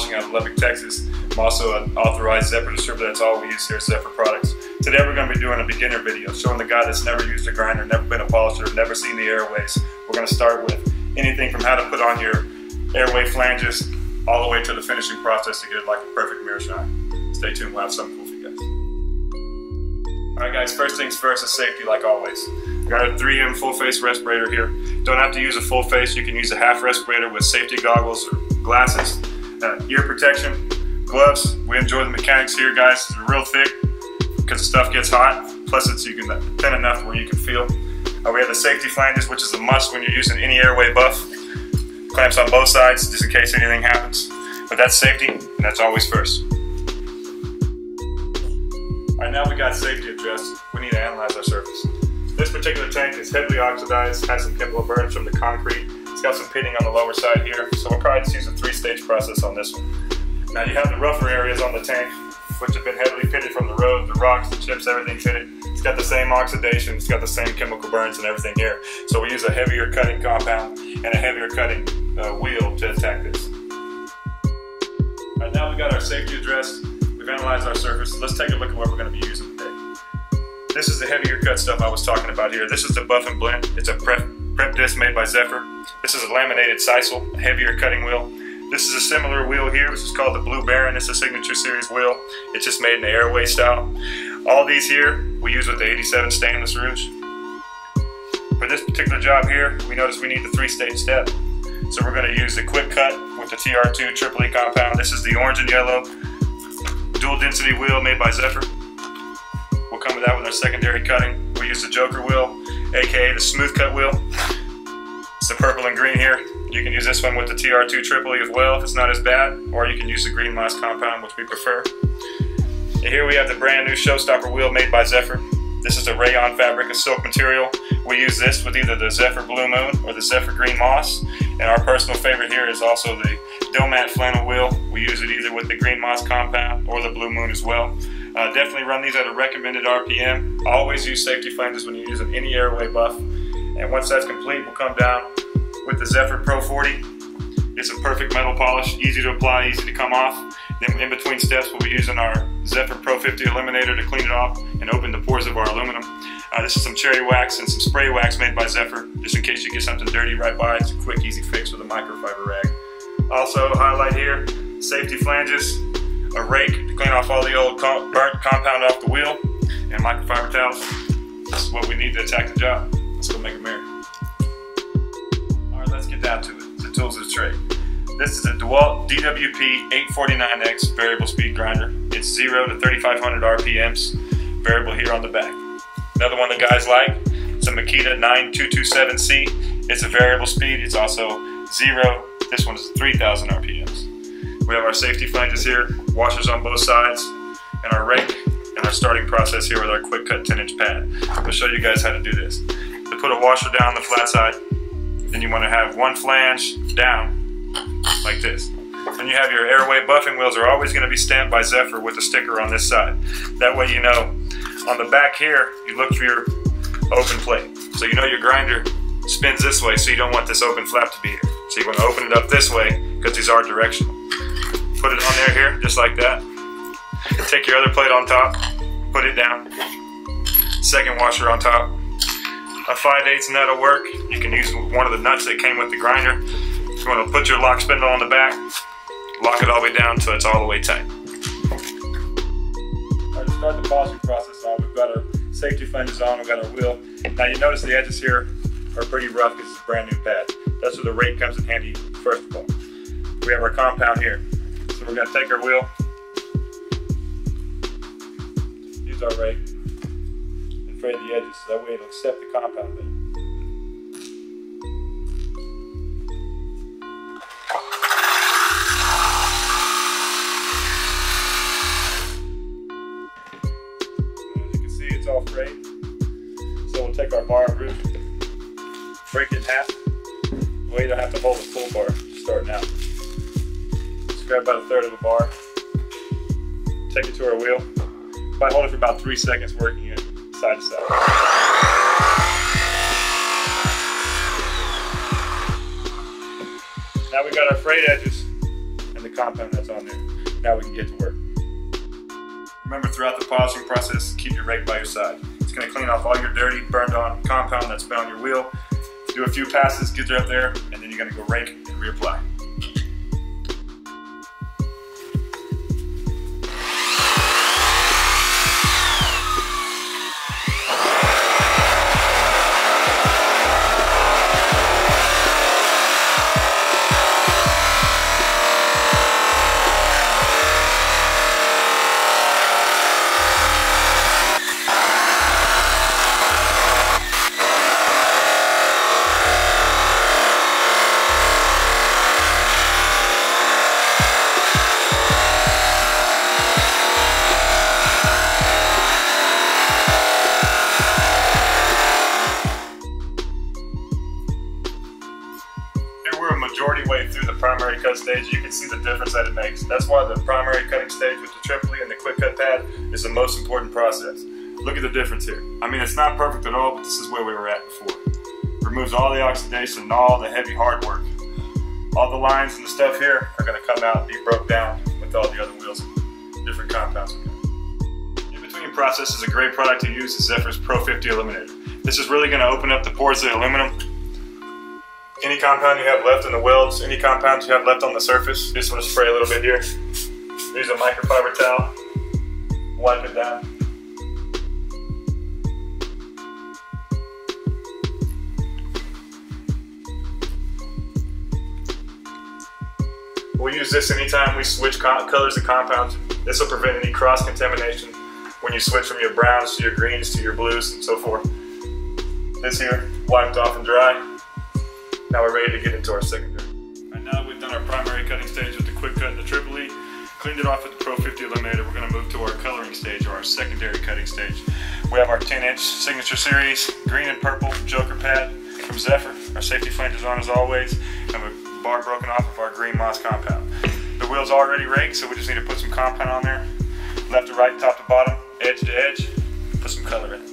polishing out of Lubbock, Texas. I'm also an authorized Zephyr distributor. That's all we use here at Zephyr Products. Today we're going to be doing a beginner video showing the guy that's never used a grinder, never been a polisher, never seen the airways. We're going to start with anything from how to put on your airway flanges all the way to the finishing process to get it like a perfect mirror shine. Stay tuned, we'll have something cool for you guys. Alright guys, first things first is safety like always. We got a 3M full face respirator here. Don't have to use a full face, you can use a half respirator with safety goggles or glasses, ear protection, gloves. We enjoy the mechanics here guys, they're real thick because the stuff gets hot, plus it's thin enough where you can feel. We have the safety flanges, which is a must when you're using any airway buff. Clamps on both sides just in case anything happens. But that's safety, and that's always first. Alright, now we got safety addressed. We need to analyze our surface. This particular tank is heavily oxidized, has some chemical burns from the concrete. It's got some pitting on the lower side here, so we'll probably just use a 3-stage process on this one. Now you have the rougher areas on the tank, which have been heavily pitted from the road, the rocks, the chips, everything pitted. It's got the same oxidation, it's got the same chemical burns and everything here. So we use a heavier cutting compound and a heavier cutting wheel to attack this. Alright, now we got our safety addressed, we've analyzed our surface. Let's take a look at what we're going to be using today. This is the heavier cut stuff I was talking about here. This is the Buff and Blend. It's a prep disc made by Zephyr. This is a laminated sisal, a heavier cutting wheel. This is a similar wheel here, which is called the Blue Baron. It's a signature series wheel. It's just made in the airway style. All these here, we use with the 87 stainless rouge. For this particular job here, we notice we need the 3-stage step. So we're going to use the quick cut with the TR2 Triple E compound. This is the orange and yellow dual density wheel made by Zephyr. We'll come with that with our secondary cutting. We'll use the Joker wheel, aka the smooth cut wheel. It's the purple and green here. You can use this one with the TR2 Triple E as well if it's not as bad, or you can use the green moss compound, which we prefer. And here we have the brand new Showstopper wheel made by Zephyr. This is a rayon fabric, a silk material. We use this with either the Zephyr Blue Moon or the Zephyr Green Moss. And our personal favorite here is also the Domat flannel wheel. We use it either with the Green Moss compound or the Blue Moon as well. Definitely run these at a recommended RPM. Always use safety flanges when you're using any airway buff. And once that's complete, we'll come down with the Zephyr Pro 40. It's a perfect metal polish, easy to apply, easy to come off. Then in between steps, we'll be using our Zephyr Pro 50 Eliminator to clean it off and open the pores of our aluminum. This is some cherry wax and some spray wax made by Zephyr, just in case you get something dirty right by. It's a quick, easy fix with a microfiber rag. Also, highlight here, safety flanges, a rake to clean off all the old burnt compound off the wheel, and microfiber towels. This is what we need to attack the job. Let's go make a mirror. Alright, let's get down to it. The tools of the trade. This is a DeWalt DWP 849X variable speed grinder. It's 0 to 3,500 RPMs, variable here on the back. Another one the guys like, it's a Makita 9227C. It's a variable speed, it's also 0. This one is 3,000 RPMs. We have our safety flanges here, washers on both sides, and our rake, and our starting process here with our quick cut 10-inch pad. I'll show you guys how to do this. To put a washer down the flat side, then you want to have one flange down, like this. Then you have your airway buffing wheels are always going to be stamped by Zephyr with a sticker on this side. That way you know. On the back here, you look for your open plate. So you know your grinder spins this way, so you don't want this open flap to be here. So you want to open it up this way, because these are directional. Put it on there here, just like that. Take your other plate on top, put it down. Second washer on top. A 5/8 nut will work. You can use one of the nuts that came with the grinder. You want to put your lock spindle on the back, lock it all the way down until it's all the way tight. Alright, to start the polishing process on, we've got our safety flanges on, we've got our wheel. Now you notice the edges here are pretty rough because it's a brand new pad. That's where the rake comes in handy first of all. We have our compound here. So we're going to take our wheel, use our rake, and fray the edges so that way it'll accept the compound better. It's all frayed. So we'll take our bar and root, break it in half. We don't have to hold a full bar starting out. Just grab about 1/3 of a bar, take it to our wheel. Probably hold it for about 3 seconds, working it side to side. Now we've got our frayed edges and the compound that's on there. Now we can get to work. Remember, throughout the polishing process, keep your rake by your side. It's going to clean off all your dirty, burned on compound that's been on your wheel. Do a few passes, get it up there, and then you're going to go rake and reapply. We're a majority way through the primary cut stage. You can see the difference that it makes. That's why the primary cutting stage with the tripoli and the quick cut pad is the most important process. Look at the difference here. I mean, it's not perfect at all, but this is where we were at before. Removes all the oxidation and all the heavy hard work. All the lines and the stuff here are going to come out and be broke down with all the other wheels and different compounds. In between process is a great product to use, is Zephyr's Pro 50 Eliminator. This is really going to open up the pores of the aluminum. Any compound you have left in the welds, any compounds you have left on the surface, just want to spray a little bit here. Use a microfiber towel, wipe it down. We'll use this anytime we switch colors of compounds. This will prevent any cross-contamination when you switch from your browns to your greens to your blues and so forth. This here, wiped off and dry. Now we're ready to get into our secondary. Right now we've done our primary cutting stage with the quick cut and the tripoli, cleaned it off with the Pro 50 Eliminator. We're going to move to our coloring stage, or our secondary cutting stage. We have our 10-inch Signature Series green and purple Joker pad from Zephyr. Our safety flange is on as always, and a bar broken off of our green moss compound. The wheel's already raked, so we just need to put some compound on there. Left to right, top to bottom, edge to edge, put some color in it.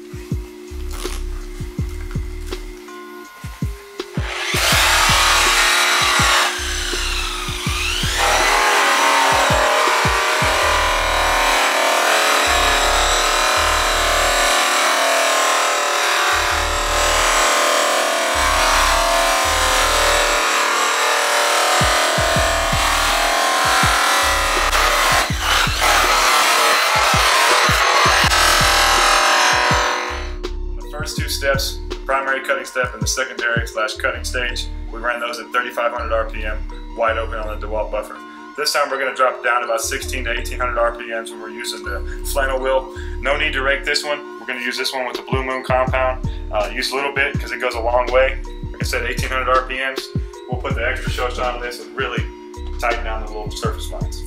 First two steps, the primary cutting step and the secondary / cutting stage, we ran those at 3,500 RPM, wide open on the DeWalt buffer. This time we're going to drop it down to about 16 to 1,800 RPMs when we're using the flannel wheel. No need to rake this one. We're going to use this one with the Blue Moon compound. Use a little bit because it goes a long way. Like I said, 1,800 RPMs. We'll put the extra show shine on this and really tighten down the little surface lines.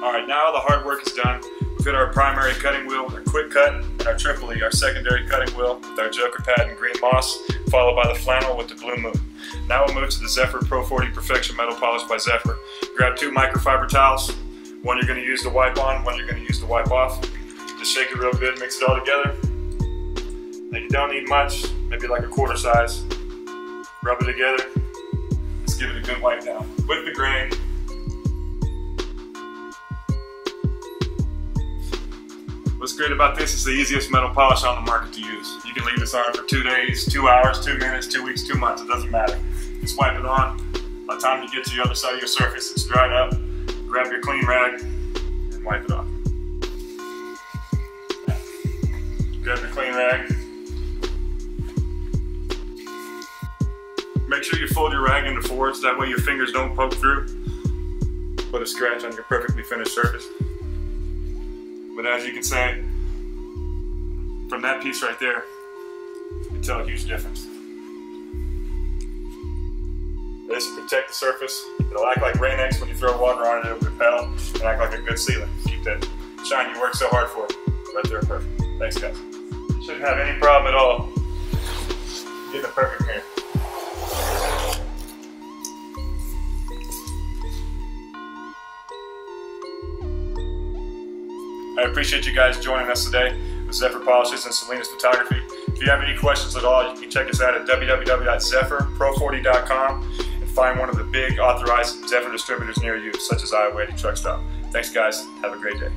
Alright, now the hard work is done. We've got our primary cutting wheel with our quick cut, and our tripoli, our secondary cutting wheel with our Joker pad and green moss, followed by the flannel with the Blue Moon. Now we'll move to the Zephyr Pro 40 Perfection Metal Polish by Zephyr. Grab 2 microfiber towels. One you're going to use to wipe on, one you're going to use to wipe off. Just shake it real good, mix it all together. Now you don't need much, maybe like a quarter size. Rub it together. Let's give it a good wipe down. With the grain. What's great about this is the easiest metal polish on the market to use. You can leave this on for 2 days, 2 hours, 2 minutes, 2 weeks, 2 months, it doesn't matter. Just wipe it on. By the time you get to the other side of your surface, it's dried up. Grab your clean rag and wipe it off. Grab your clean rag. Make sure you fold your rag into 4s, that way your fingers don't poke through. Put a scratch on your perfectly finished surface. But as you can say, from that piece right there, you can tell a huge difference. This will protect the surface. It'll act like Rain-X when you throw water on it, it'll repel and act like a good sealant. Keep that shine you work so hard for. Right there, perfect. Thanks guys. Shouldn't have any problem at all getting a perfect mirror. I appreciate you guys joining us today with Zephyr Polishes and Salinas Photography. If you have any questions at all, you can check us out at www.zephyrpro40.com and find one of the big authorized Zephyr distributors near you, such as Iowa Truck Stop. Thanks guys, have a great day.